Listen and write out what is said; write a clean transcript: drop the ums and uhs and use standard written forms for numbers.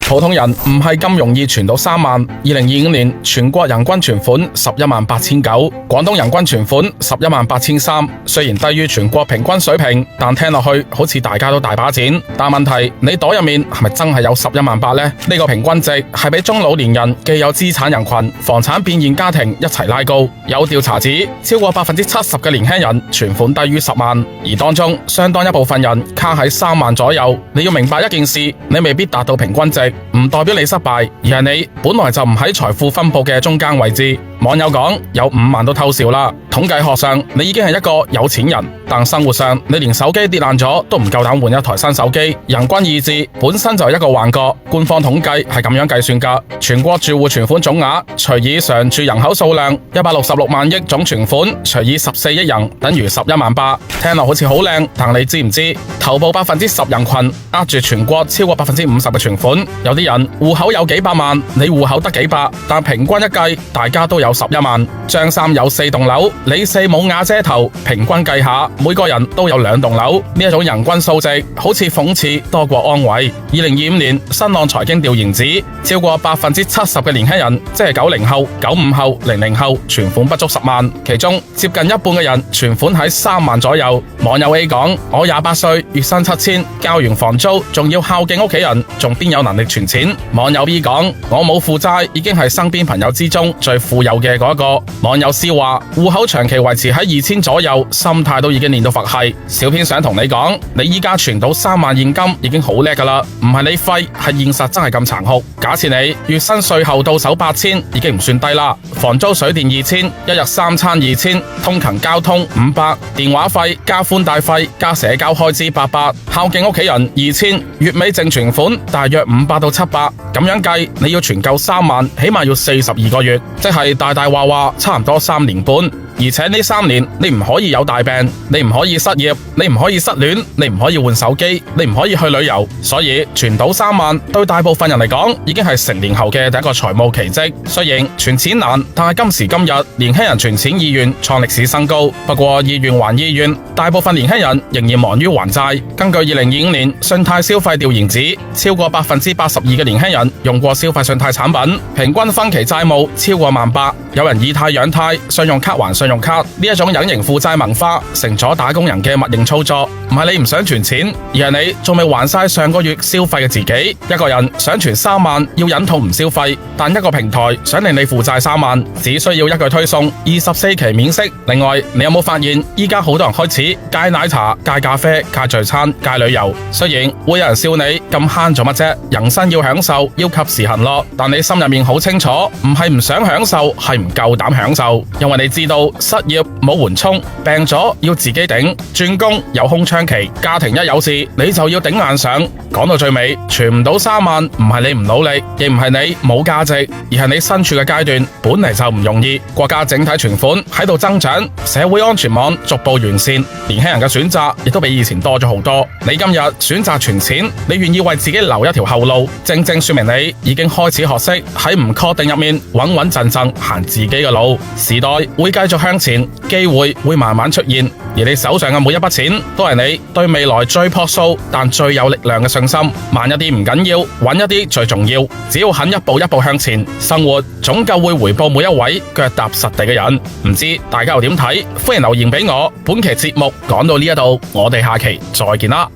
普通人唔係咁容易存到3萬。2025年全國人均存款118900，廣東人均存款118300，雖然低於全國平均水平，但聽落去好似大家都大把錢。但問題，你袋入面係咪真係有118000呢？呢個平均值係比中老年人、既有資產人群、房產變現家庭一齊拉高。有調查指，超過70%嘅年輕人存款低於10萬，而當中相當一部分人卡喺3萬左右。你要明白一件事，你未必達到平均值，唔代表你失敗，而係你本來就唔喺財富分布嘅中間位置。網友講有5萬都偷笑啦。統計學上你已經係一個有錢人，但生活上你連手機跌爛咗都唔夠膽換一台新手機。人均意志本身就係一個幻覺，官方統計係咁樣計算噶。全國住戶存款總額除以常住人口數量，166萬億總存款除以14億人，等於118000。聽落好似好靚，但你知唔知頭部10%人群握住全國超過50%嘅存款？有啲人戶口有幾百萬，你戶口得幾百，但平均一計，大家都有11萬。張三有4棟樓，李四冇瓦遮頭，平均計下，每個人都有2棟樓。呢一種人均數值好似諷刺多過安慰。2025年新浪財經調研指，超過70%嘅年輕人，即係90後、95後、00後，存款不足10萬，其中接近一半嘅人存款喺3萬左右。網友 A 講：我28歲，月薪7000，交完房租，仲要孝敬屋企人，仲邊有能力存錢？網友 B 講：我冇負債，已經係身邊朋友之中最富有嘅嗰一個。網友 C 話：戶口長期維持喺2000左右，心態都已經練到佛系。小編想同你講，你依家存到3萬現金已經好叻噶啦，唔係你廢，係現實真係咁殘酷。假設你月薪稅後到手8000，已經唔算低啦。房租水電2000，一日3餐2000，通勤交通500，電話費加寬帶費加社交開支800，孝敬屋企人2000，月尾淨存款大約500到700。咁樣計，你要存夠3萬，起碼要42個月，即係大大話話差唔多3年半。而且呢3年你唔可以有大病，你唔可以失業，你唔可以失戀，你唔可以換手機，你唔可以去旅遊。所以存到3萬對大部分人嚟講已經係成年後嘅第一個財務奇蹟。雖然存錢難，但係今時今日年輕人存錢意願創歷史新高。不過意願還意願，大部分年輕人仍然忙於還債。根據2025年信貸消費調研指，超過82%嘅年輕人用過消費信貸產品，平均分期債務超過18000。有人以貸養貸，信用卡還信用卡，呢一種隱形負債文化成咗打工人嘅默認操作。唔係你唔想存錢，而係你仲未還晒上個月消費嘅自己。一個人想存3萬，要忍痛唔消費，但一個平台想令你負債3萬，只需要一句推送24期免息。另外，你有冇發現依家好多人開始戒奶茶、戒咖啡、戒聚餐、戒旅遊？雖然會有人笑你咁慳做乜啫，人生要享受，要及時行樂，但你心入面好清楚，唔係唔想享受，係唔夠膽享受。因為你知道失業冇緩衝，病咗要自己頂，轉工有空窗期，家庭一有事你就要頂硬上。講到最尾，存唔到3萬，唔係你唔努力，亦唔係你冇價值，而係你身處嘅階段本嚟就唔容易。國家整體存款喺度增長，社會安全網逐步完善，年輕人嘅選擇亦都比以前多咗好多。你今日選擇存錢，你願意為自己留一條後路，正正說明你已經開始學識喺唔確定入面穩穩陣陣行自己嘅路。時代會繼續向前，機會會慢慢出現，而你手上嘅每一筆錢都係你對未來最樸素但最有力量嘅信心。慢一啲唔緊要，穩一啲最重要。只要肯一步一步向前，生活總夠會回報每一位腳踏實地嘅人。唔知大家又點睇？歡迎留言俾我。本期節目講到呢一度，我哋下期再見啦。